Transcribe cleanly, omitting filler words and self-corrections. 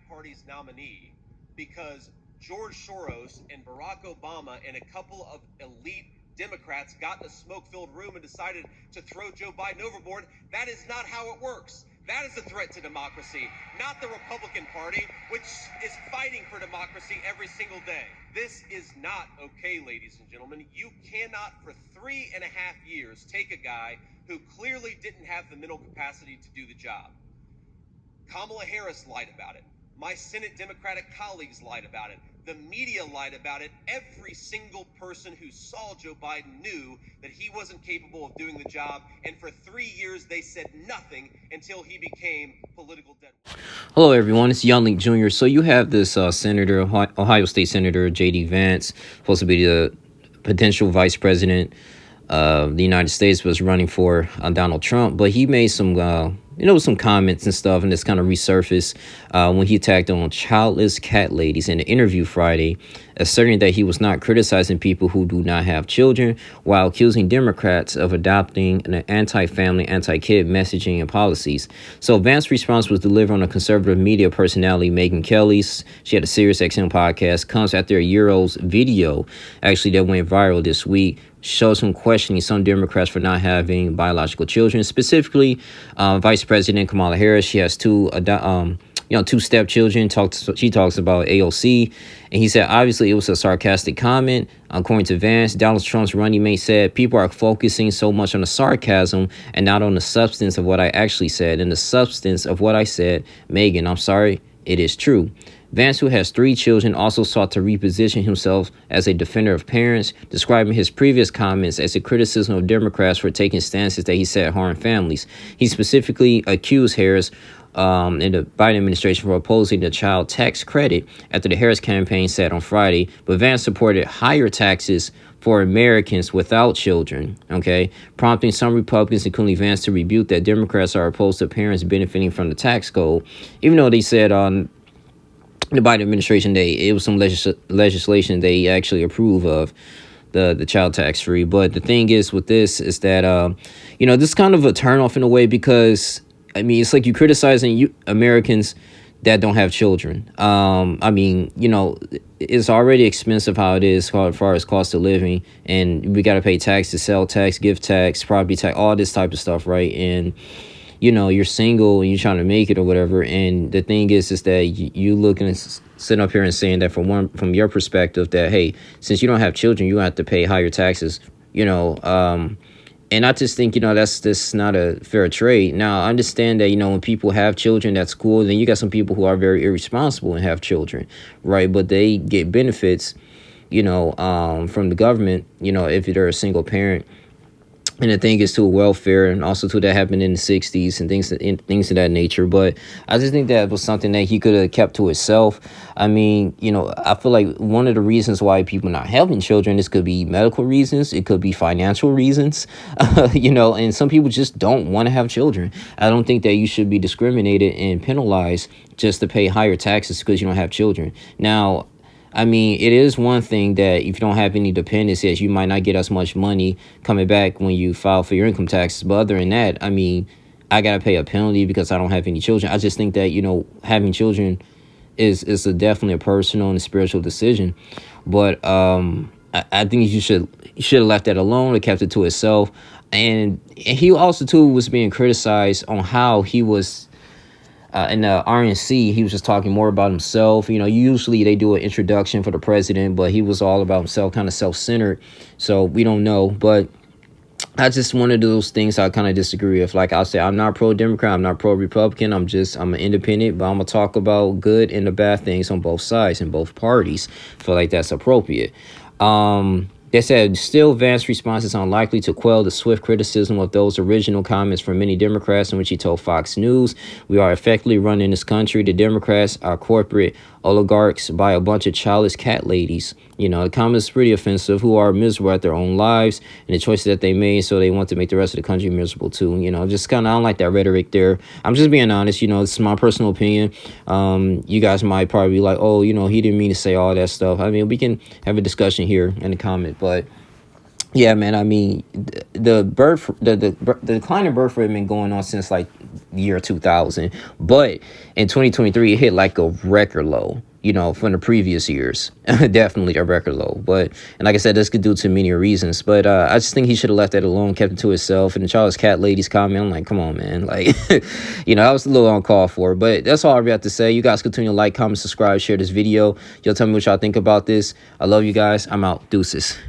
Party's nominee because George Soros and Barack Obama and a couple of elite Democrats got in a smoke-filled room and decided to throw Joe Biden overboard. That is not how it works. That is a threat to democracy, not the Republican Party, which is fighting for democracy every single day. This is not okay, ladies and gentlemen. You cannot, for 3.5 years, take a guy who clearly didn't have the mental capacity to do the job. Kamala Harris lied about it. My Senate Democratic colleagues lied about it. The media lied about it. Every single person who saw Joe Biden knew that he wasn't capable of doing the job. And for 3 years, they said nothing until he became political dead. Hello, everyone. It's Young Link Jr. So you have this Senator, Ohio State Senator J.D. Vance, supposed to be the potential vice president of the United States, was running for Donald Trump. But he made some some comments and stuff, and it's kind of resurfaced when he attacked on childless cat ladies in an interview Friday, asserting that he was not criticizing people who do not have children, while accusing Democrats of adopting an anti-family, anti-kid messaging and policies. So Vance's response was delivered on a conservative media personality, Megyn Kelly's. She had a Sirius XM podcast, comes after a year-old video actually that went viral this week, shows him questioning some Democrats for not having biological children, specifically Vice President Kamala Harris. She has two stepchildren. She talks about AOC, and he said obviously it was a sarcastic comment. According to Vance, Donald Trump's running mate said people are focusing so much on the sarcasm and not on the substance of what I actually said. And the substance of what I said, Megyn, I'm sorry, it is true. Vance, who has 3 children, also sought to reposition himself as a defender of parents, describing his previous comments as a criticism of Democrats for taking stances that he said harm families. He specifically accused Harris and the Biden administration for opposing the child tax credit after the Harris campaign said on Friday, but Vance supported higher taxes for Americans without children, prompting some Republicans, including Vance, to rebuke that Democrats are opposed to parents benefiting from the tax code, even though they said on the Biden administration it was some legislation they actually approve of, the child tax free. But the thing is with this is that this is kind of a turnoff in a way, because I mean it's like you criticizing Americans that don't have children. It's already expensive how it is as far as cost of living, and we got to pay taxes, sell tax, gift tax, property tax, all this type of stuff, right? And you're single and you're trying to make it or whatever. And the thing is that you looking at sitting up here and saying that from your perspective that, hey, since you don't have children, you have to pay higher taxes, and I just think, that's not a fair trade. Now, I understand that, when people have children, that's cool. Then you got some people who are very irresponsible and have children, right? But they get benefits, from the government, if they're a single parent. And the thing is to welfare, and also to that happened in the 60s and things of that nature. But I just think that was something that he could have kept to himself. I mean, I feel like one of the reasons why people not having children, this could be medical reasons. It could be financial reasons, and some people just don't want to have children. I don't think that you should be discriminated and penalized just to pay higher taxes because you don't have children. Now, I mean, it is one thing that if you don't have any dependents, yes, you might not get as much money coming back when you file for your income taxes. But other than that, I mean, I got to pay a penalty because I don't have any children. I just think that, having children is definitely a personal and a spiritual decision. But I think you should have left that alone and kept it to itself. And he also, too, was being criticized on how he was in the RNC, he was just talking more about himself. Usually they do an introduction for the president, but he was all about himself, kind of self-centered. So we don't know. But I just one of those things I kind of disagree with. Like I'll say, I'm not pro-Democrat, I'm not pro-Republican. I'm an independent, but I'm going to talk about good and the bad things on both sides and both parties. I feel like that's appropriate. They said, still, Vance's response is unlikely to quell the swift criticism of those original comments from many Democrats, in which he told Fox News, we are effectively running this country. The Democrats are corporate oligarchs by a bunch of childless cat ladies. The comments pretty offensive, who are miserable at their own lives and the choices that they made, so they want to make the rest of the country miserable too. Just kind of, I don't like that rhetoric there. I'm just being honest. This is my personal opinion. You guys might probably be like, oh, he didn't mean to say all that stuff. I mean, we can have a discussion here in the comment, but Yeah, man. I mean, the decline in birth rate been going on since like year 2000, but in 2023 it hit like a record low. You know, from the previous years, definitely a record low. But and like I said, this could due to many reasons. But I just think he should have left that alone, kept it to himself. And the Charles Cat lady's comment, I'm like, come on, man, like, I was a little uncalled for. But that's all I really have to say. You guys continue to like, comment, subscribe, share this video. Y'all tell me what y'all think about this. I love you guys. I'm out. Deuces.